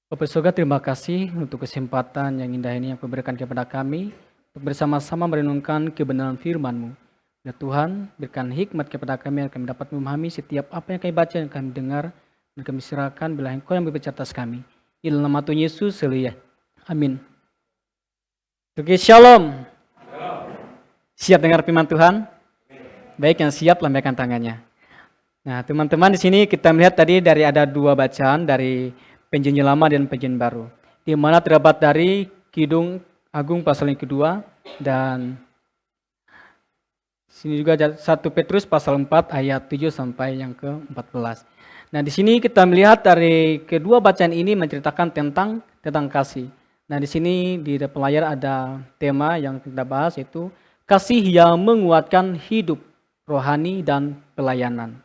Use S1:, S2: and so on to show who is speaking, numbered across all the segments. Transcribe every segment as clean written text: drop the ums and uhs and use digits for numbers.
S1: Bapak Surga, terima kasih untuk kesempatan yang indah ini yang Kau berikan kepada kami untuk bersama-sama merenungkan kebenaran firman-Mu. Ya Tuhan, berikan hikmat kepada kami agar kami dapat memahami setiap apa yang kami baca dan kami dengar dan kami serahkan bila Engkau yang berbicara atas kami. Di dalam nama Tuhan Yesus, selia. Amin. Oke, shalom. Siap dengar firman Tuhan? Baik, yang siap lambaikan tangannya. Nah, teman-teman, di sini kita melihat tadi ada dua bacaan dari Perjanjian Lama dan Perjanjian Baru, di mana terdapat dari Kidung Agung pasal yang kedua dan sini juga 1 Petrus pasal 4 ayat 7 sampai yang ke-14. Nah, di sini kita melihat dari kedua bacaan ini menceritakan tentang kasih. Nah, di sini di layar ada tema yang kita bahas, yaitu kasih yang menguatkan hidup rohani dan pelayanan.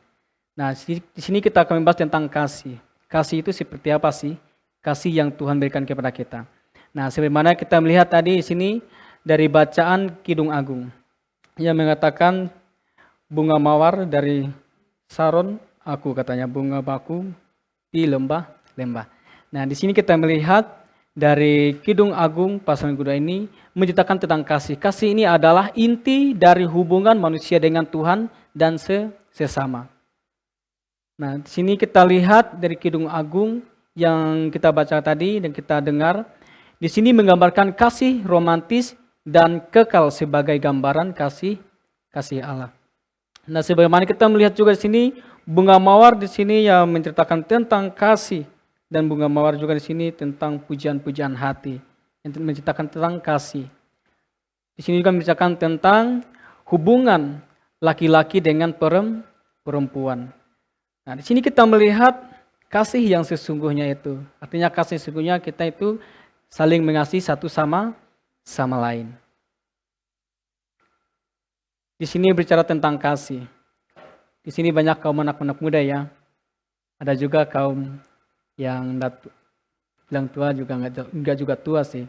S1: Nah, di sini kita akan membahas tentang kasih. Kasih itu seperti apa sih? Kasih yang Tuhan berikan kepada kita. Nah, sebagaimana kita melihat tadi di sini dari bacaan Kidung Agung yang mengatakan bunga mawar dari Saron aku, katanya bunga baku di lembah-lembah. Nah, di sini kita melihat dari Kidung Agung pasal kedua ini menceritakan tentang kasih. Kasih ini adalah inti dari hubungan manusia dengan Tuhan dan sesama. Nah, di sini kita lihat dari Kidung Agung yang kita baca tadi dan kita dengar, di sini menggambarkan kasih romantis dan kekal sebagai gambaran kasih Allah. Nah, sebagaimana kita melihat juga di sini bunga mawar di sini yang menceritakan tentang kasih, dan bunga mawar juga di sini tentang pujian-pujian hati yang menceritakan tentang kasih. Di sini juga menceritakan tentang hubungan laki-laki dengan perempuan. Nah, di sini kita melihat kasih yang sesungguhnya itu. Artinya kasih sesungguhnya kita itu saling mengasihi satu sama lain. Di sini bicara tentang kasih. Di sini banyak kaum anak-anak muda ya. Ada juga kaum yang bilang tua juga enggak juga tua sih.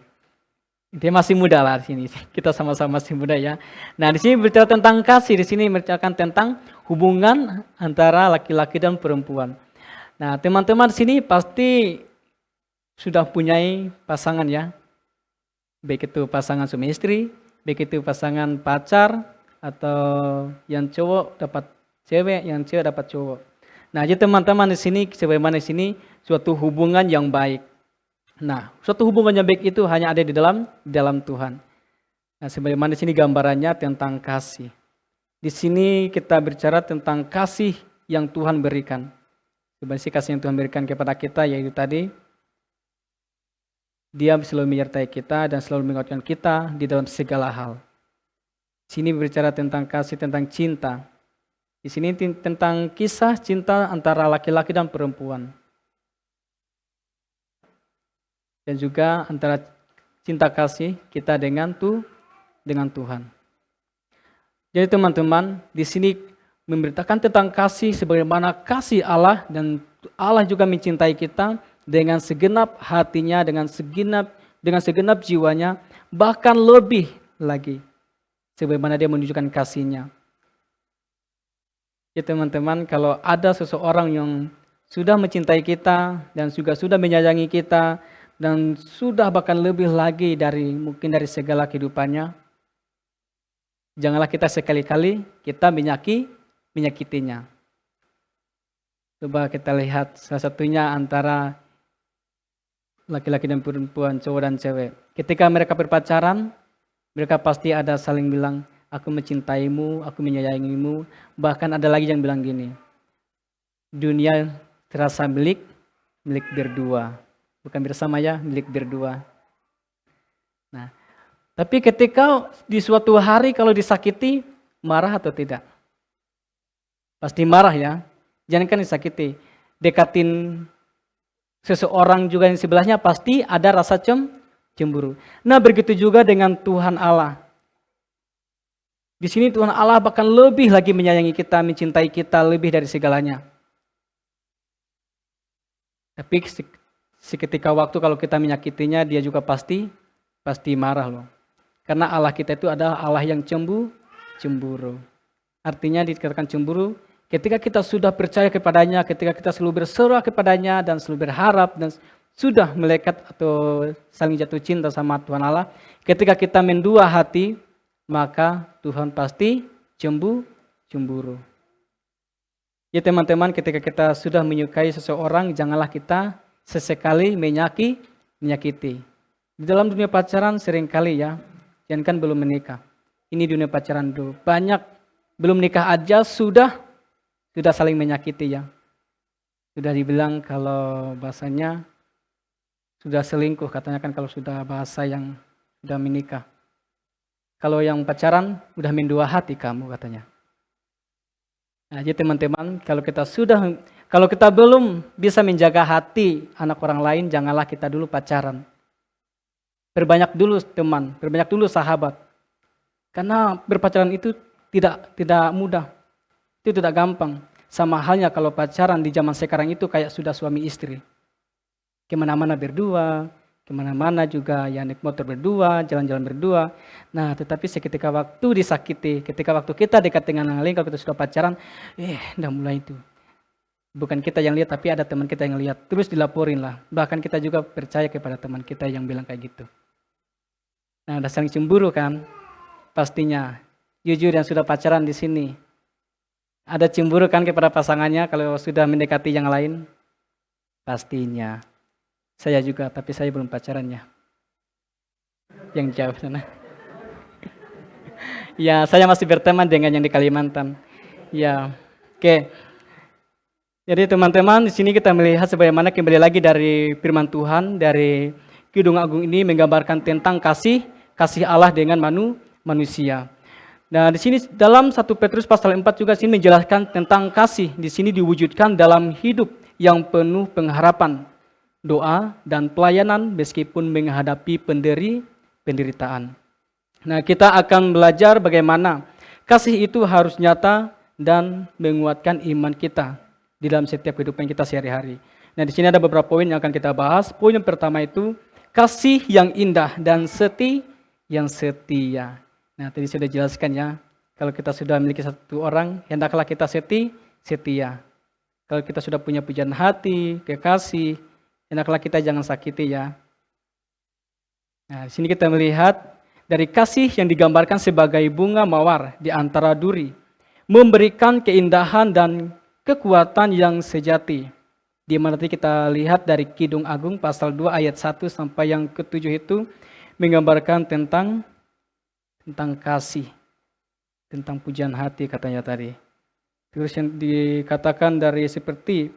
S1: Dia masih muda lah di sini. Kita sama-sama masih muda ya. Nah, di sini bicara tentang kasih, di sini menceritakan tentang hubungan antara laki-laki dan perempuan. Nah, teman-teman di sini pasti sudah punya pasangan ya. Baik itu pasangan suami istri, baik itu pasangan pacar, atau yang cowok dapat cewek, yang cewek dapat cowok. Nah, jadi teman-teman di sini sebagaimana di sini suatu hubungan yang baik. Nah, suatu hubungan yang baik itu hanya ada di dalam Tuhan. Nah, sebagaimana di sini gambarannya tentang kasih. Di sini kita bicara tentang kasih yang Tuhan berikan. Sebenarnya kasih yang Tuhan berikan kepada kita yaitu tadi, Dia selalu menyertai kita dan selalu menguatkan kita di dalam segala hal. Di sini berbicara tentang kasih, tentang cinta. Di sini tentang kisah cinta antara laki-laki dan perempuan. Dan juga antara cinta kasih kita dengan Tuhan. Jadi teman-teman, di sini memberitakan tentang kasih sebagaimana kasih Allah, dan Allah juga mencintai kita dengan segenap hatinya, dengan segenap jiwanya, bahkan lebih lagi sebagaimana Dia menunjukkan kasih-Nya. Ya teman-teman, kalau ada seseorang yang sudah mencintai kita dan juga sudah menyayangi kita, dan sudah bahkan lebih lagi mungkin dari segala kehidupannya, janganlah kita sekali-kali kita menyakitinya. Coba kita lihat salah satunya antara laki-laki dan perempuan, cowok dan cewek. Ketika mereka berpacaran, mereka pasti ada saling bilang, aku mencintaimu, aku menyayangimu. Bahkan ada lagi yang bilang gini, dunia terasa milik berdua. Bukan bersama ya, milik berdua. Nah, tapi ketika di suatu hari kalau disakiti, marah atau tidak? Pasti marah ya. Jangan kan disakiti. Dekatin seseorang juga yang sebelahnya pasti ada rasa cemburu. Nah, begitu juga dengan Tuhan Allah. Di sini Tuhan Allah bahkan lebih lagi menyayangi kita, mencintai kita lebih dari segalanya. Tapi seketika waktu kalau kita menyakitinya, Dia juga pasti marah loh. Karena Allah kita itu adalah Allah yang cemburu. Artinya dikatakan cemburu, ketika kita sudah percaya kepadanya, ketika kita selalu berserah kepadanya dan selalu berharap dan sudah melekat atau saling jatuh cinta sama Tuhan Allah, ketika kita mendua hati, maka Tuhan pasti cemburu. Ya teman-teman, ketika kita sudah menyukai seseorang, janganlah kita sesekali menyakiti. Di dalam dunia pacaran seringkali ya, jangan belum menikah. Ini dunia pacaran dulu. Banyak belum nikah aja sudah saling menyakiti ya. Sudah dibilang kalau bahasanya sudah selingkuh, katanya kan kalau sudah bahasa yang sudah menikah. Kalau yang pacaran udah mendua hati kamu katanya. Nah, jadi teman-teman, kalau kita belum bisa menjaga hati anak orang lain, janganlah kita dulu pacaran. Berbanyak dulu teman, berbanyak dulu sahabat. Karena berpacaran itu tidak mudah, itu tidak gampang. Sama halnya kalau pacaran di zaman sekarang itu kayak sudah suami istri. Kemana-mana berdua, kemana-mana juga ya naik motor berdua, jalan-jalan berdua. Nah tetapi seketika waktu disakiti, ketika waktu kita dekat dengan yang lain, kalau kita sudah pacaran, udah mulai itu. Bukan kita yang lihat, tapi ada teman kita yang lihat. Terus dilaporin lah. Bahkan kita juga percaya kepada teman kita yang bilang kayak gitu. Nah, ada saling cemburu kan? Pastinya. Jujur yang sudah pacaran di sini. Ada cemburu kan kepada pasangannya kalau sudah mendekati yang lain? Pastinya. Saya juga, tapi saya belum pacarannya. Yang jauh sana. Ya, saya masih berteman dengan yang di Kalimantan. Ya, oke. Jadi teman-teman, di sini kita melihat sebagaimana kembali lagi dari firman Tuhan, dari Kidung Agung ini menggambarkan tentang kasih Allah dengan manusia. Nah, di sini dalam 1 Petrus pasal 4 juga sini menjelaskan tentang kasih. Di sini diwujudkan dalam hidup yang penuh pengharapan, doa dan pelayanan meskipun menghadapi penderitaan. Nah, kita akan belajar bagaimana kasih itu harus nyata dan menguatkan iman kita di dalam setiap kehidupan kita sehari-hari. Nah, di sini ada beberapa poin yang akan kita bahas. Poin yang pertama itu kasih yang indah dan yang setia. Nah, tadi sudah jelaskan ya. Kalau kita sudah memiliki satu orang, hendaklah kita setia. Kalau kita sudah punya pujian hati, kekasih, hendaklah kita jangan sakiti ya. Nah, di sini kita melihat dari kasih yang digambarkan sebagai bunga mawar di antara duri, memberikan keindahan dan kekuatan yang sejati. Di mana nanti kita lihat dari Kidung Agung pasal 2 ayat 1 sampai yang ke-7 itu menggambarkan tentang kasih, tentang pujian hati katanya tadi. Terus yang dikatakan dari seperti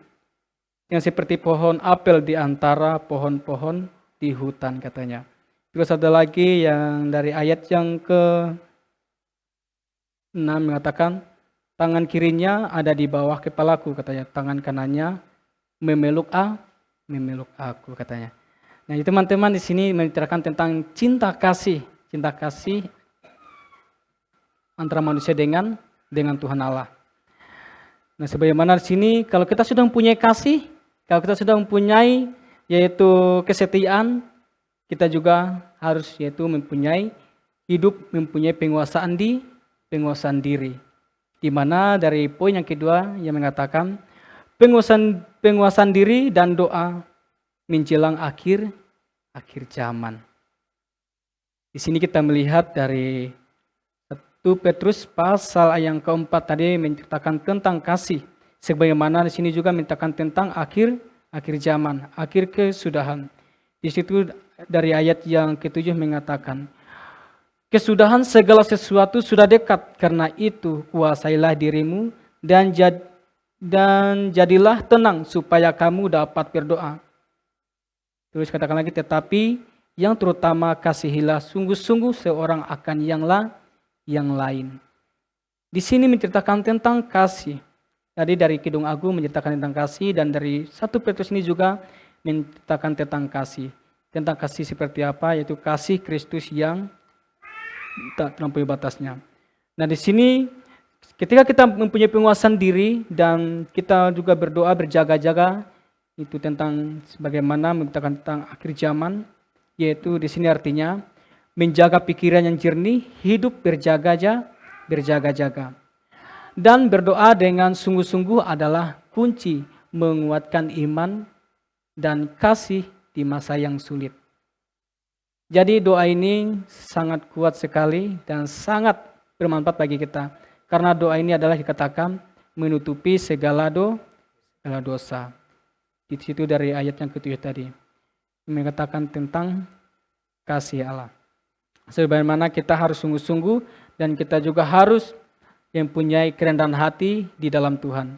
S1: pohon apel di antara pohon-pohon di hutan katanya. Terus ada lagi yang dari ayat yang ke-6 mengatakan, tangan kirinya ada di bawah kepalaku katanya, tangan kanannya memeluk aku katanya. Nah, teman-teman di sini menceritakan tentang cinta kasih antara manusia dengan Tuhan Allah. Nah, sebagaimana di sini kalau kita sudah mempunyai kasih, kalau kita sudah mempunyai yaitu kesetiaan, kita juga harus yaitu mempunyai penguasaan diri. Di mana dari poin yang kedua yang mengatakan penguasaan diri dan doa menjelang akhir zaman. Di sini kita melihat dari 1 Petrus pasal yang keempat tadi menceritakan tentang kasih. Sebagaimana di sini juga menceritakan tentang akhir zaman, akhir kesudahan. Di situ dari ayat yang ke-7 mengatakan, kesudahan segala sesuatu sudah dekat, karena itu kuasailah dirimu dan jadilah tenang supaya kamu dapat berdoa. Terus katakan lagi, tetapi yang terutama kasihilah sungguh-sungguh seorang akan yang lain. Di sini menceritakan tentang kasih. Tadi dari Kidung Agung menceritakan tentang kasih, dan dari 1 Petrus ini juga menceritakan tentang kasih. Tentang kasih seperti apa, yaitu kasih Kristus yang tak terlampau batasnya. Nah, di sini ketika kita mempunyai penguasaan diri dan kita juga berdoa berjaga-jaga, itu tentang sebagaimana menceritakan tentang akhir zaman, yaitu di sini artinya menjaga pikiran yang jernih, hidup berjaga-jaga. Dan berdoa dengan sungguh-sungguh adalah kunci menguatkan iman dan kasih di masa yang sulit. Jadi doa ini sangat kuat sekali dan sangat bermanfaat bagi kita. Karena doa ini adalah dikatakan menutupi segala dosa. Di situ dari ayat yang ke-7 tadi. Mengatakan tentang kasih Allah. Sebagaimana kita harus sungguh-sungguh dan kita juga harus mempunyai kerendahan hati di dalam Tuhan.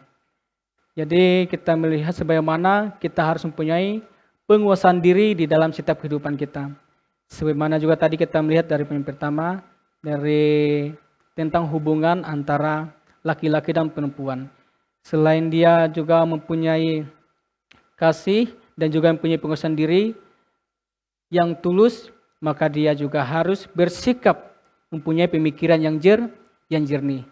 S1: Jadi kita melihat sebagaimana kita harus mempunyai penguasaan diri di dalam setiap kehidupan kita. Sebagaimana juga tadi kita melihat dari poin pertama, dari tentang hubungan antara laki-laki dan perempuan. Selain dia juga mempunyai kasih dan juga mempunyai penguasaan diri yang tulus, maka dia juga harus bersikap mempunyai pemikiran yang jernih.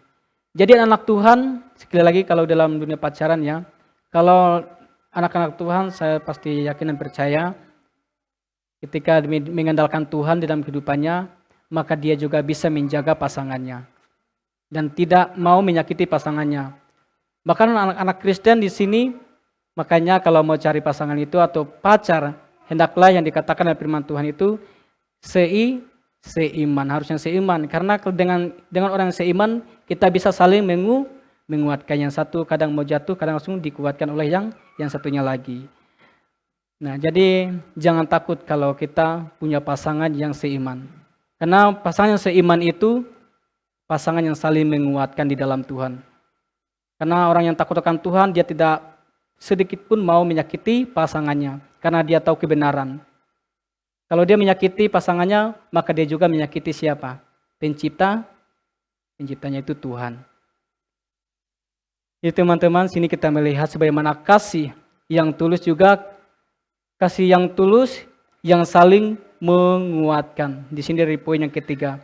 S1: Jadi anak Tuhan, sekali lagi kalau dalam dunia pacaran ya, kalau anak-anak Tuhan saya pasti yakin dan percaya ketika mengandalkan Tuhan di dalam kehidupannya, maka dia juga bisa menjaga pasangannya dan tidak mau menyakiti pasangannya. Bahkan anak-anak Kristen di sini, makanya kalau mau cari pasangan itu atau pacar, hendaklah yang dikatakan oleh firman Tuhan itu seiman, harusnya seiman. Karena dengan orang yang seiman, kita bisa saling menguatkan. Yang satu kadang mau jatuh, kadang langsung dikuatkan oleh yang satunya lagi. Nah, jadi jangan takut kalau kita punya pasangan yang seiman. Karena pasangan yang seiman itu pasangan yang saling menguatkan di dalam Tuhan. Karena orang yang takut akan Tuhan, dia tidak sedikit pun mau menyakiti pasangannya. Karena dia tahu kebenaran. Kalau dia menyakiti pasangannya, maka dia juga menyakiti siapa? Penciptanya itu Tuhan. Jadi teman-teman, sini kita melihat sebagaimana kasih yang tulus juga, kasih yang tulus yang saling menguatkan. Di sini dari poin yang ketiga.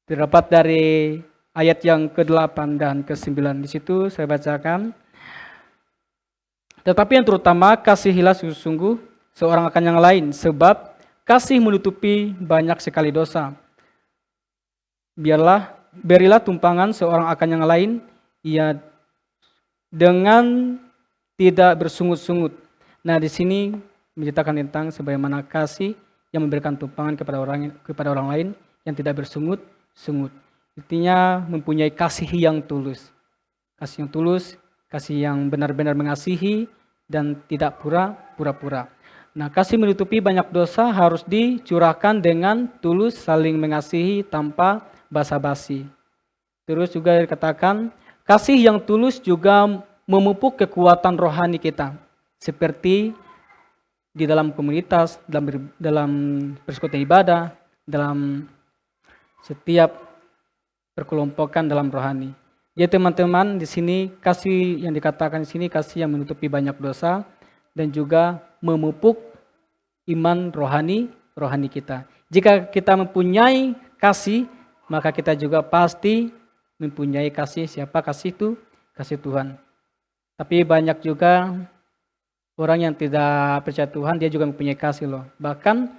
S1: Terdapat dari ayat yang ke-8 dan ke-9. Di situ saya bacakan. Tetapi yang terutama kasihilah sungguh-sungguh seorang akan yang lain, sebab kasih menutupi banyak sekali dosa. Berilah tumpangan seorang akan yang lain, ia dengan tidak bersungut-sungut. Nah, di sini menceritakan tentang sebagaimana kasih yang memberikan tumpangan kepada orang lain yang tidak bersungut-sungut. Artinya mempunyai kasih yang tulus. Kasih yang tulus, kasih yang benar-benar mengasihi dan tidak pura-pura. Nah, kasih menutupi banyak dosa harus dicurahkan dengan tulus saling mengasihi tanpa basa-basi. Terus juga dikatakan, kasih yang tulus juga memupuk kekuatan rohani kita. Seperti di dalam komunitas, dalam persekutuan ibadah, dalam setiap perkelompokan dalam rohani. Jadi teman-teman, di sini kasih yang dikatakan di sini kasih yang menutupi banyak dosa dan juga memupuk iman rohani kita. Jika kita mempunyai kasih, maka kita juga pasti mempunyai kasih. Siapa kasih itu? Kasih Tuhan. Tapi banyak juga orang yang tidak percaya Tuhan, dia juga mempunyai kasih loh. Bahkan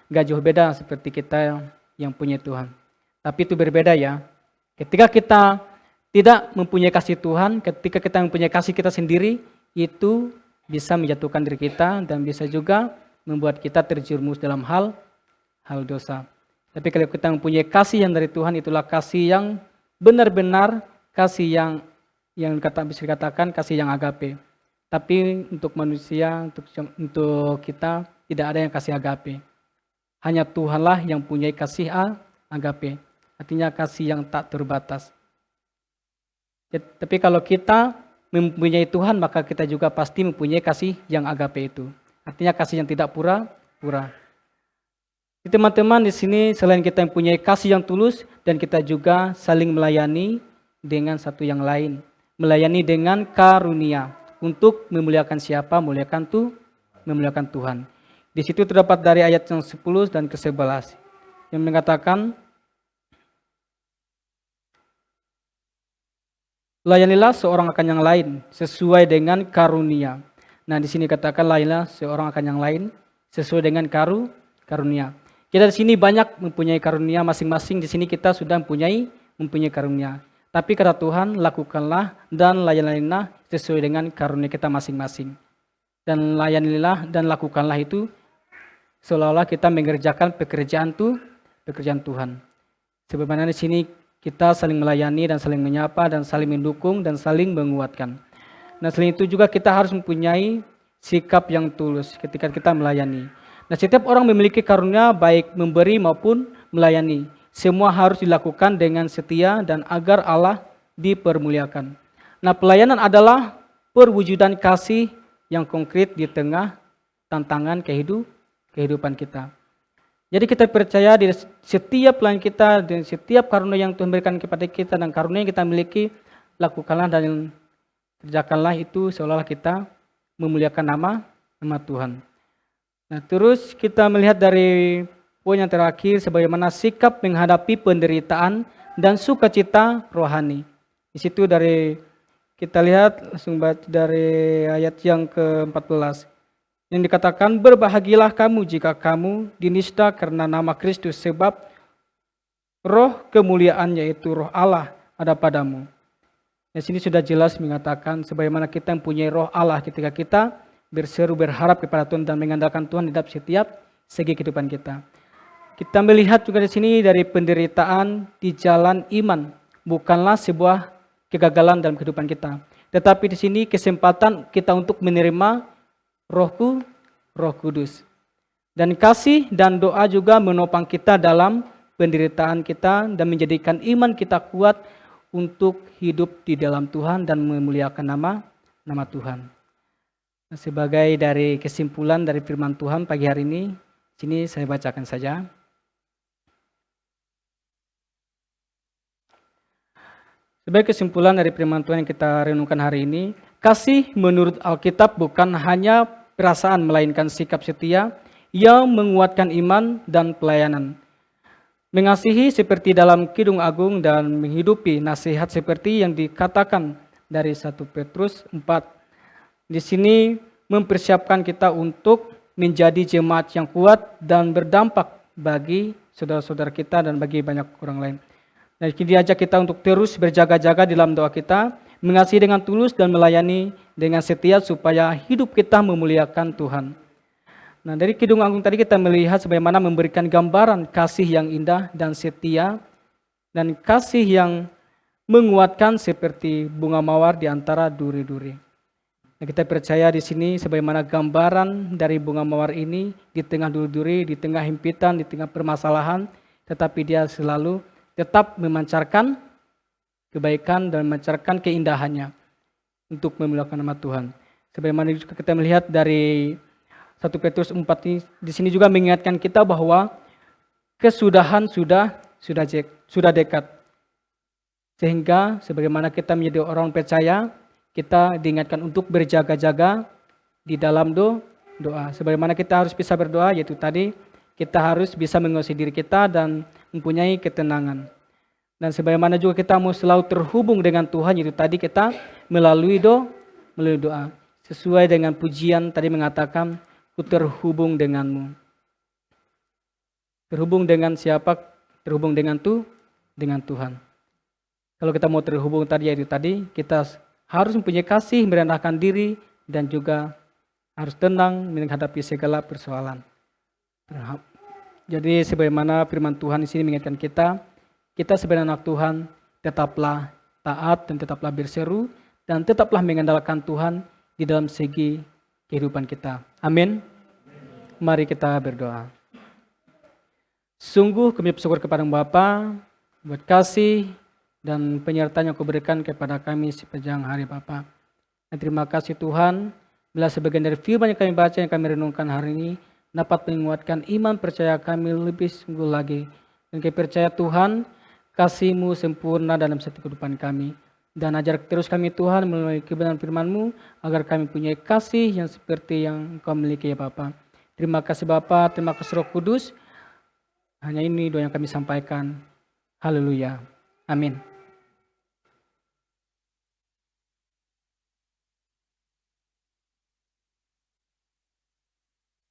S1: gak jauh beda seperti kita yang punya Tuhan. Tapi itu berbeda ya. Ketika kita tidak mempunyai kasih Tuhan, ketika kita mempunyai kasih kita sendiri, itu bisa menjatuhkan diri kita dan bisa juga membuat kita terjerumus dalam hal dosa. Tapi kalau kita mempunyai kasih yang dari Tuhan, itulah kasih yang benar-benar, kasih yang bisa dikatakan kasih yang agape. Tapi untuk manusia, untuk kita tidak ada yang kasih agape. Hanya Tuhanlah yang punya kasih agape. Artinya kasih yang tak terbatas. Tapi kalau kita mempunyai Tuhan, maka kita juga pasti mempunyai kasih yang agape itu. Artinya kasih yang tidak pura-pura. Teman-teman, di sini selain kita mempunyai kasih yang tulus dan kita juga saling melayani dengan satu yang lain, melayani dengan karunia untuk memuliakan siapa? Memuliakan Tuhan. Di situ terdapat dari ayat yang 10 dan ke-11 yang mengatakan, layanilah seorang akan yang lain sesuai dengan karunia. Nah, di sini katakan layanilah seorang akan yang lain sesuai dengan karunia. Kita di sini banyak mempunyai karunia masing-masing. Di sini kita sudah mempunyai karunia. Tapi kata Tuhan, lakukanlah dan layanilah sesuai dengan karunia kita masing-masing. Dan layanilah dan lakukanlah itu seolah-olah kita mengerjakan pekerjaan Tuhan. Sebagaimana di sini kita saling melayani dan saling menyapa dan saling mendukung dan saling menguatkan. Nah, selain itu juga kita harus mempunyai sikap yang tulus ketika kita melayani. Nah, setiap orang memiliki karunia baik memberi maupun melayani. Semua harus dilakukan dengan setia dan agar Allah dipermuliakan. Nah, pelayanan adalah perwujudan kasih yang konkret di tengah tantangan kehidupan kita. Jadi kita percaya di setiap pelayan kita, dan setiap karunia yang Tuhan berikan kepada kita dan karunia yang kita miliki, lakukanlah dan kerjakanlah itu seolah-olah kita memuliakan nama Tuhan. Nah, terus kita melihat dari poin yang terakhir, sebagaimana sikap menghadapi penderitaan dan sukacita rohani. Di situ dari kita lihat langsung baca dari ayat yang ke-14. Yang dikatakan, berbahagialah kamu jika kamu dinista karena nama Kristus, sebab roh kemuliaan yaitu roh Allah ada padamu. Di sini sudah jelas mengatakan sebagaimana kita mempunyai roh Allah ketika kita berseru berharap kepada Tuhan dan mengandalkan Tuhan di dalam setiap segi kehidupan kita. Kita melihat juga di sini dari penderitaan di jalan iman bukanlah sebuah kegagalan dalam kehidupan kita, tetapi di sini kesempatan kita untuk menerima Roh Kudus. Dan kasih dan doa juga menopang kita dalam penderitaan kita dan menjadikan iman kita kuat untuk hidup di dalam Tuhan dan memuliakan nama Tuhan. Nah, sebagai dari kesimpulan dari firman Tuhan pagi hari ini, sini saya bacakan saja. Sebagai kesimpulan dari firman Tuhan yang kita renungkan hari ini, kasih menurut Alkitab bukan hanya perasaan melainkan sikap setia yang menguatkan iman dan pelayanan. Mengasihi seperti dalam Kidung Agung dan menghidupi nasihat seperti yang dikatakan dari 1 Petrus 4. Di sini mempersiapkan kita untuk menjadi jemaat yang kuat dan berdampak bagi saudara-saudara kita dan bagi banyak orang lain. Dan diajak kita untuk terus berjaga-jaga dalam doa kita, mengasihi dengan tulus dan melayani dengan setia supaya hidup kita memuliakan Tuhan. Nah, dari Kidung Agung tadi kita melihat sebagaimana memberikan gambaran kasih yang indah dan setia dan kasih yang menguatkan seperti bunga mawar di antara duri-duri. Nah, kita percaya di sini sebagaimana gambaran dari bunga mawar ini di tengah duri-duri, di tengah himpitan, di tengah permasalahan, tetapi dia selalu tetap memancarkan kebaikan dan memancarkan keindahannya untuk memuliakan nama Tuhan. Sebagaimana juga kita melihat dari 1 Petrus 4 ini, di sini juga mengingatkan kita bahwa kesudahan sudah dekat. Sehingga sebagaimana kita menjadi orang percaya, kita diingatkan untuk berjaga-jaga di dalam doa. Sebagaimana kita harus bisa berdoa, yaitu tadi kita harus bisa menguasai diri kita dan mempunyai ketenangan. Dan sebagaimana juga kita mau selalu terhubung dengan Tuhan, yaitu tadi kita melalui doa. Sesuai dengan pujian tadi mengatakan, ku terhubung denganmu. Terhubung dengan siapa? Terhubung dengan Tuhan. Kalau kita mau terhubung yaitu tadi, kita harus mempunyai kasih, merendahkan diri, dan juga harus tenang menghadapi segala persoalan. Jadi sebagaimana firman Tuhan di sini mengingatkan kita sebagai anak Tuhan, tetaplah taat dan tetaplah berseru dan tetaplah mengandalkan Tuhan di dalam segi kehidupan kita. Amin. Mari kita berdoa. Sungguh kami bersyukur kepada Bapa buat kasih dan penyertaan yang Kau berikan kepada kami sepanjang hari Bapa. Dan terima kasih Tuhan, bila sebagian dari firman yang kami baca, yang kami renungkan hari ini dapat menguatkan iman percaya kami lebih sungguh lagi. Dan kami percaya Tuhan, kasih-Mu sempurna dalam setiap kehidupan kami. Dan ajar terus kami Tuhan melalui kebenaran firman-Mu, agar kami punya kasih yang seperti yang Engkau miliki ya Bapa. Terima kasih Bapa, terima kasih Roh Kudus. Hanya ini doa yang kami sampaikan. Haleluya. Amin.